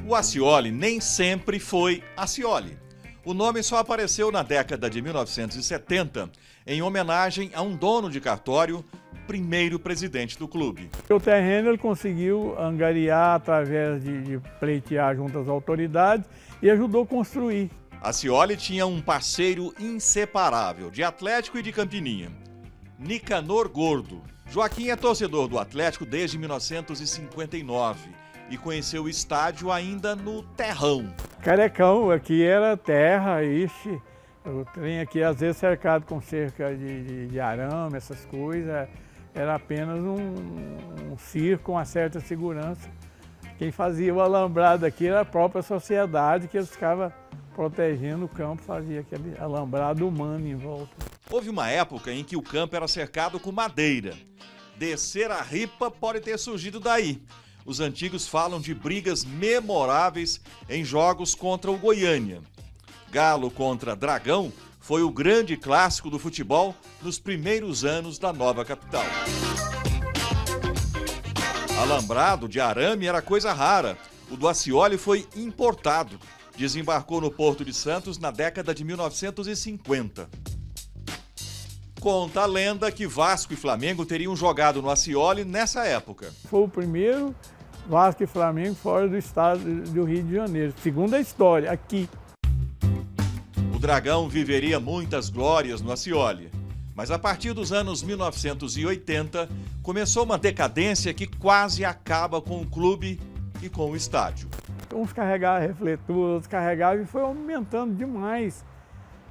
O Ascioli nem sempre foi Ascioli. O nome só apareceu na década de 1970 em homenagem a um dono de cartório, primeiro presidente do clube. O terreno ele conseguiu angariar através de pleitear junto às autoridades e ajudou a construir. Ascioli tinha um parceiro inseparável de Atlético e de Campininha, Nicanor Gordo. Joaquim é torcedor do Atlético desde 1959 e conheceu o estádio ainda no terrão. Carecão, aqui era terra, ixi, o trem aqui às vezes cercado com cerca de arame, essas coisas, era apenas um circo com uma certa segurança. Quem fazia o alambrado aqui era a própria sociedade, que eles ficavam protegendo o campo, fazia aquele alambrado humano em volta. Houve uma época em que o campo era cercado com madeira. Descer a ripa pode ter surgido daí. Os antigos falam de brigas memoráveis em jogos contra o Goiânia. Galo contra Dragão foi o grande clássico do futebol nos primeiros anos da nova capital. Alambrado de arame era coisa rara. O do Ascioli foi importado. Desembarcou no Porto de Santos na década de 1950. Conta a lenda que Vasco e Flamengo teriam jogado no Ascioli nessa época. Foi o primeiro Vasco e Flamengo fora do estado do Rio de Janeiro. Segundo a história, aqui. O Dragão viveria muitas glórias no Ascioli, mas a partir dos anos 1980 começou uma decadência que quase acaba com o clube e com o estádio. Uns carregavam refletor, outros carregavam e foi aumentando demais.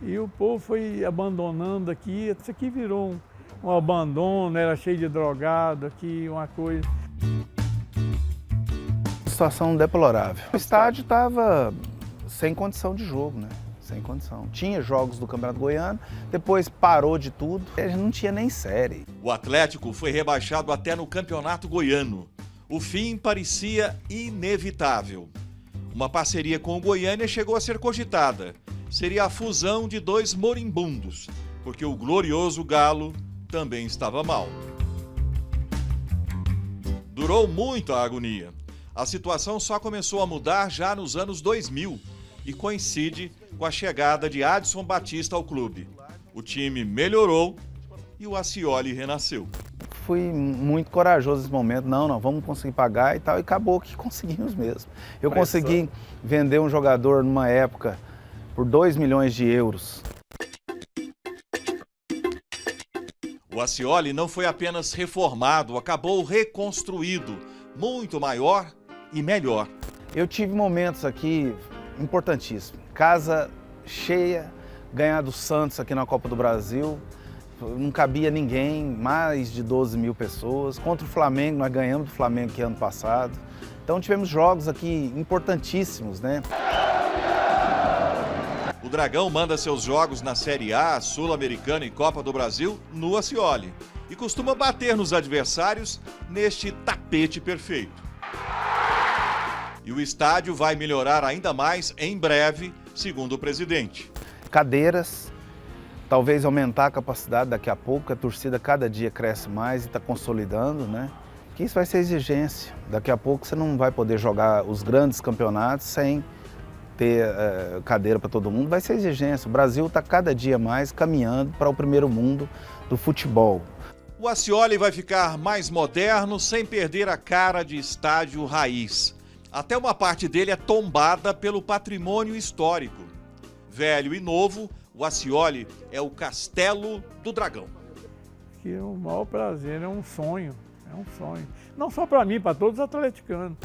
E o povo foi abandonando aqui, isso aqui virou um abandono, era cheio de drogado aqui, uma coisa. Situação deplorável. O estádio estava sem condição de jogo, né? Sem condição. Tinha jogos do Campeonato Goiano, depois parou de tudo, a gente não tinha nem série. O Atlético foi rebaixado até no Campeonato Goiano. O fim parecia inevitável. Uma parceria com o Goiânia chegou a ser cogitada. Seria a fusão de dois moribundos, porque o glorioso Galo também estava mal. Durou muito a agonia. A situação só começou a mudar já nos anos 2000 e coincide com a chegada de Adson Batista ao clube. O time melhorou e o Ascioli renasceu. Fui muito corajoso nesse momento, não, vamos conseguir pagar e tal, e acabou que conseguimos mesmo. Eu consegui vender um jogador numa época por 2 milhões de euros. O Ascioli não foi apenas reformado, acabou reconstruído, muito maior e melhor. Eu tive momentos aqui importantíssimos. Casa cheia, ganhar do Santos aqui na Copa do Brasil, não cabia ninguém, mais de 12 mil pessoas. Contra o Flamengo, nós ganhamos do Flamengo aqui ano passado. Então tivemos jogos aqui importantíssimos, né? O Dragão manda seus jogos na Série A, Sul-Americana e Copa do Brasil no Ascioli e costuma bater nos adversários neste tapete perfeito. E o estádio vai melhorar ainda mais em breve, segundo o presidente. Cadeiras, talvez aumentar a capacidade daqui a pouco, a torcida cada dia cresce mais e está consolidando, né? Que isso vai ser exigência. Daqui a pouco você não vai poder jogar os grandes campeonatos sem ter cadeira para todo mundo, vai ser exigência. O Brasil está cada dia mais caminhando para o primeiro mundo do futebol. O Ascioli vai ficar mais moderno sem perder a cara de estádio raiz. Até uma parte dele é tombada pelo patrimônio histórico. Velho e novo, o Ascioli é o Castelo do Dragão. Que é o maior prazer, é um sonho. É um sonho. Não só para mim, para todos os atleticanos.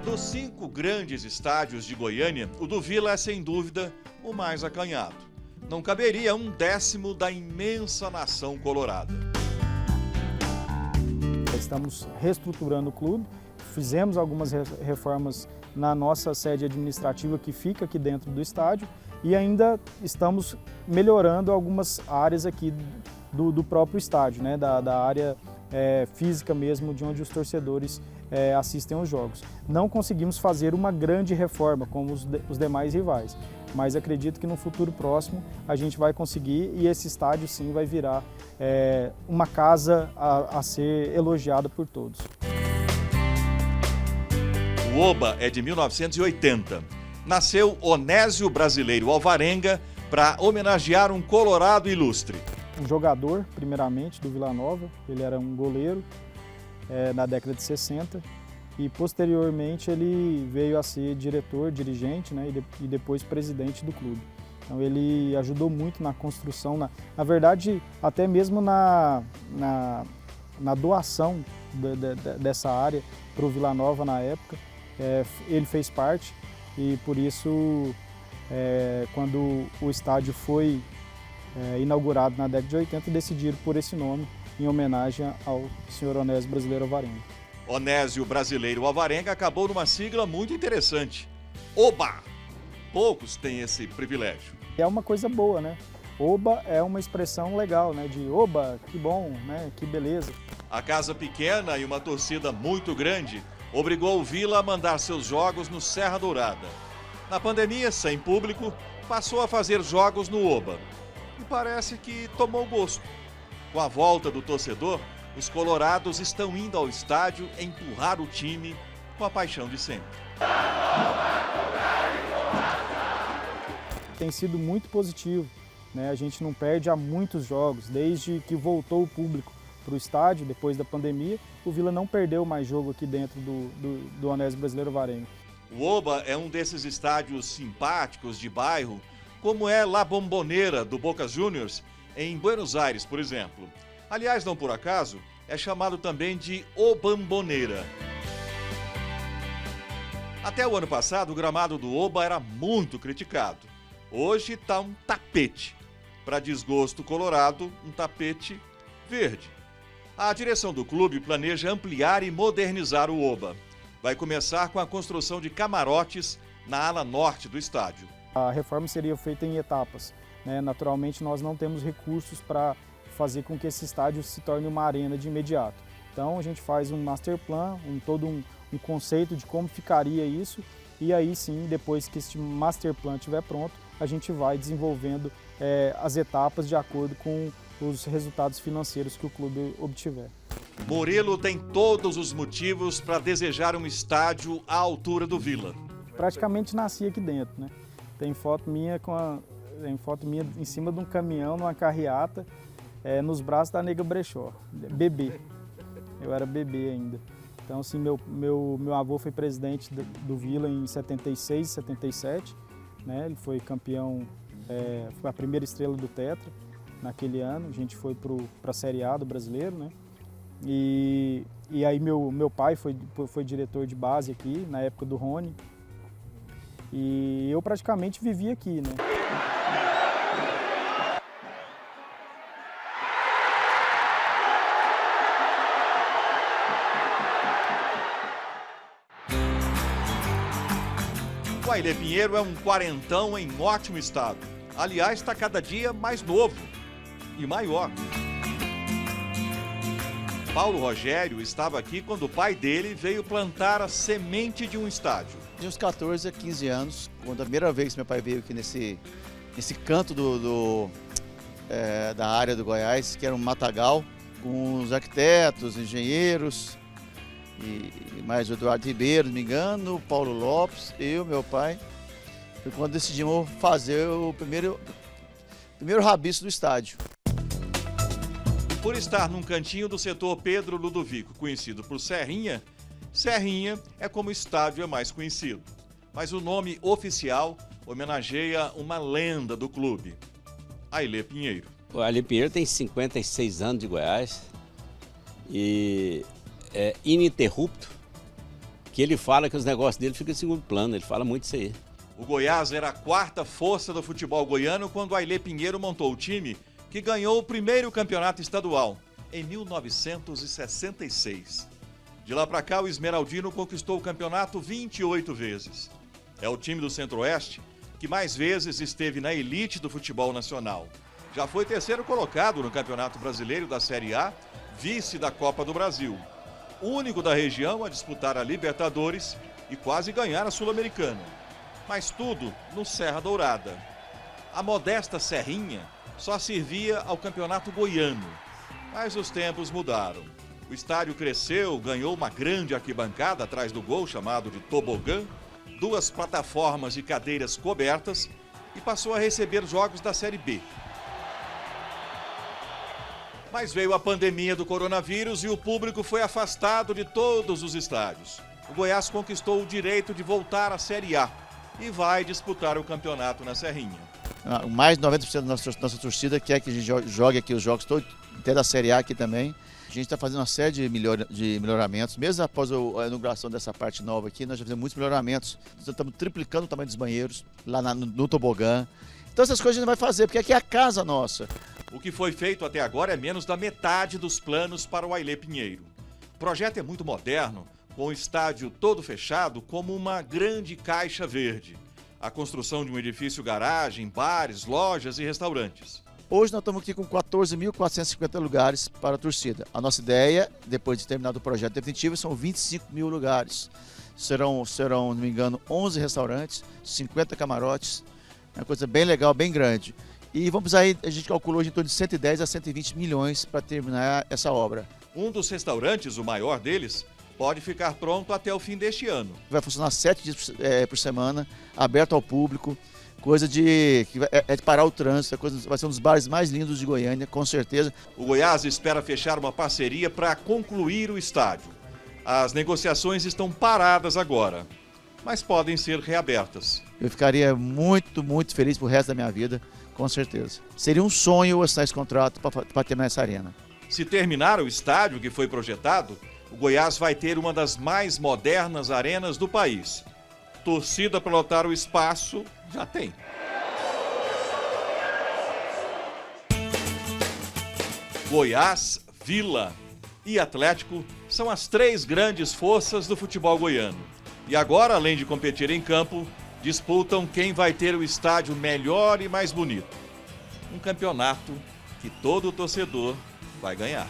Dos 5 grandes estádios de Goiânia, o do Vila é sem dúvida o mais acanhado. Não caberia 1/10 da imensa nação colorada. Estamos reestruturando o clube, fizemos algumas reformas na nossa sede administrativa que fica aqui dentro do estádio e ainda estamos melhorando algumas áreas aqui do próprio estádio, né? da área física mesmo, de onde os torcedores assistem aos jogos. Não conseguimos fazer uma grande reforma como os demais rivais, mas acredito que no futuro próximo a gente vai conseguir e esse estádio sim vai virar uma casa a ser elogiada por todos. O Oba é de 1980. Nasceu Onésio Brasileiro Alvarenga para homenagear um colorado ilustre. Um jogador, primeiramente, do Vila Nova, ele era um goleiro na década de 60 e posteriormente ele veio a ser diretor, dirigente, né, e depois presidente do clube. Então ele ajudou muito na construção, na verdade até mesmo na doação dessa área para o Vila Nova na época. Ele fez parte e por isso quando o estádio foi inaugurado na década de 80, decidiram por esse nome em homenagem ao senhor Onésio Brasileiro Alvarenga. Onésio Brasileiro Alvarenga acabou numa sigla muito interessante, OBA. Poucos têm esse privilégio. É uma coisa boa, né? Oba é uma expressão legal, né? De oba, que bom, né? Que beleza. A casa pequena e uma torcida muito grande obrigou o Vila a mandar seus jogos no Serra Dourada. Na pandemia, sem público, passou a fazer jogos no Oba. E parece que tomou gosto. Com a volta do torcedor, os colorados estão indo ao estádio empurrar o time com a paixão de sempre. Tem sido muito positivo, né? A gente não perde há muitos jogos, desde que voltou o público para o estádio, depois da pandemia, o Vila não perdeu mais jogo aqui dentro do Onésio Brasileiro Alvarenga. O Oba é um desses estádios simpáticos de bairro, como é La Bombonera, do Boca Juniors, em Buenos Aires, por exemplo. Aliás, não por acaso, é chamado também de Obamboneira. Até o ano passado, o gramado do Oba era muito criticado. Hoje está um tapete. Para desgosto colorado, um tapete verde. A direção do clube planeja ampliar e modernizar o Oba. Vai começar com a construção de camarotes na ala norte do estádio. A reforma seria feita em etapas, né? Naturalmente, nós não temos recursos para fazer com que esse estádio se torne uma arena de imediato. Então, a gente faz um master plan, todo um conceito de como ficaria isso, e aí sim, depois que esse master plan estiver pronto, a gente vai desenvolvendo as etapas de acordo com os resultados financeiros que o clube obtiver. Murilo tem todos os motivos para desejar um estádio à altura do Vila. Praticamente nasci aqui dentro, né? Tem foto minha em cima de um caminhão, numa carreata, nos braços da Nega Brechó, bebê. Eu era bebê ainda. Então, assim, meu avô foi presidente do Vila em 76, 77, né? Ele foi campeão, foi a primeira estrela do Tetra naquele ano. A gente foi para a Série A do Brasileiro, né? E aí meu pai foi diretor de base aqui, na época do Rony. E eu praticamente vivi aqui, né? O Ailê Pinheiro é um quarentão em ótimo estado. Aliás, está cada dia mais novo e maior. Paulo Rogério estava aqui quando o pai dele veio plantar a semente de um estádio. De uns 14 a 15 anos, quando a primeira vez que meu pai veio aqui nesse canto da área do Goiás, que era um matagal, com os arquitetos, engenheiros, e mais o Eduardo Ribeiro, não me engano, o Paulo Lopes, eu, meu pai, foi quando decidimos fazer o primeiro rabiço do estádio. Por estar num cantinho do setor Pedro Ludovico, conhecido por Serrinha, Serrinha é como o estádio é mais conhecido. Mas o nome oficial homenageia uma lenda do clube, Ailê Pinheiro. O Ailê Pinheiro tem 56 anos de Goiás e é ininterrupto que ele fala que os negócios dele ficam em segundo plano, ele fala muito isso aí. O Goiás era a quarta força do futebol goiano quando Ailê Pinheiro montou o time que ganhou o primeiro campeonato estadual, em 1966. De lá para cá, o Esmeraldino conquistou o campeonato 28 vezes. É o time do Centro-Oeste que mais vezes esteve na elite do futebol nacional. Já foi terceiro colocado no Campeonato Brasileiro da Série A, vice da Copa do Brasil. Único da região a disputar a Libertadores e quase ganhar a Sul-Americana. Mas tudo no Serra Dourada. A modesta Serrinha só servia ao campeonato goiano. Mas os tempos mudaram. O estádio cresceu, ganhou uma grande arquibancada atrás do gol, chamado de tobogã, 2 plataformas de cadeiras cobertas e passou a receber jogos da Série B. Mas veio a pandemia do coronavírus e o público foi afastado de todos os estádios. O Goiás conquistou o direito de voltar à Série A e vai disputar o campeonato na Serrinha. Mais de 90% da nossa torcida quer que a gente jogue aqui os jogos todos, até da Série A aqui também. A gente está fazendo uma série de melhoramentos, mesmo após a inauguração dessa parte nova aqui, nós já fizemos muitos melhoramentos. Estamos triplicando o tamanho dos banheiros, lá no tobogã. Então essas coisas a gente vai fazer, porque aqui é a casa nossa. O que foi feito até agora é menos da metade dos planos para o Ailê Pinheiro. O projeto é muito moderno, com o estádio todo fechado como uma grande caixa verde. A construção de um edifício garagem, bares, lojas e restaurantes. Hoje nós estamos aqui com 14.450 lugares para a torcida. A nossa ideia, depois de terminado o projeto definitivo, são 25 mil lugares. Serão, não me engano, 11 restaurantes, 50 camarotes, é uma coisa bem legal, bem grande. E vamos aí, a gente calculou hoje em torno de 110 a 120 milhões para terminar essa obra. Um dos restaurantes, o maior deles, pode ficar pronto até o fim deste ano. Vai funcionar 7 dias por semana, aberto ao público, coisa de parar o trânsito, vai ser um dos bares mais lindos de Goiânia, com certeza. O Goiás espera fechar uma parceria para concluir o estádio. As negociações estão paradas agora, mas podem ser reabertas. Eu ficaria muito, muito feliz pro resto da minha vida, com certeza. Seria um sonho assinar esse contrato para terminar essa arena. Se terminar o estádio que foi projetado, o Goiás vai ter uma das mais modernas arenas do país. Torcida para lotar o espaço, já tem. Goiás, Vila e Atlético são as 3 grandes forças do futebol goiano. E agora, além de competir em campo, disputam quem vai ter o estádio melhor e mais bonito. Um campeonato que todo torcedor vai ganhar.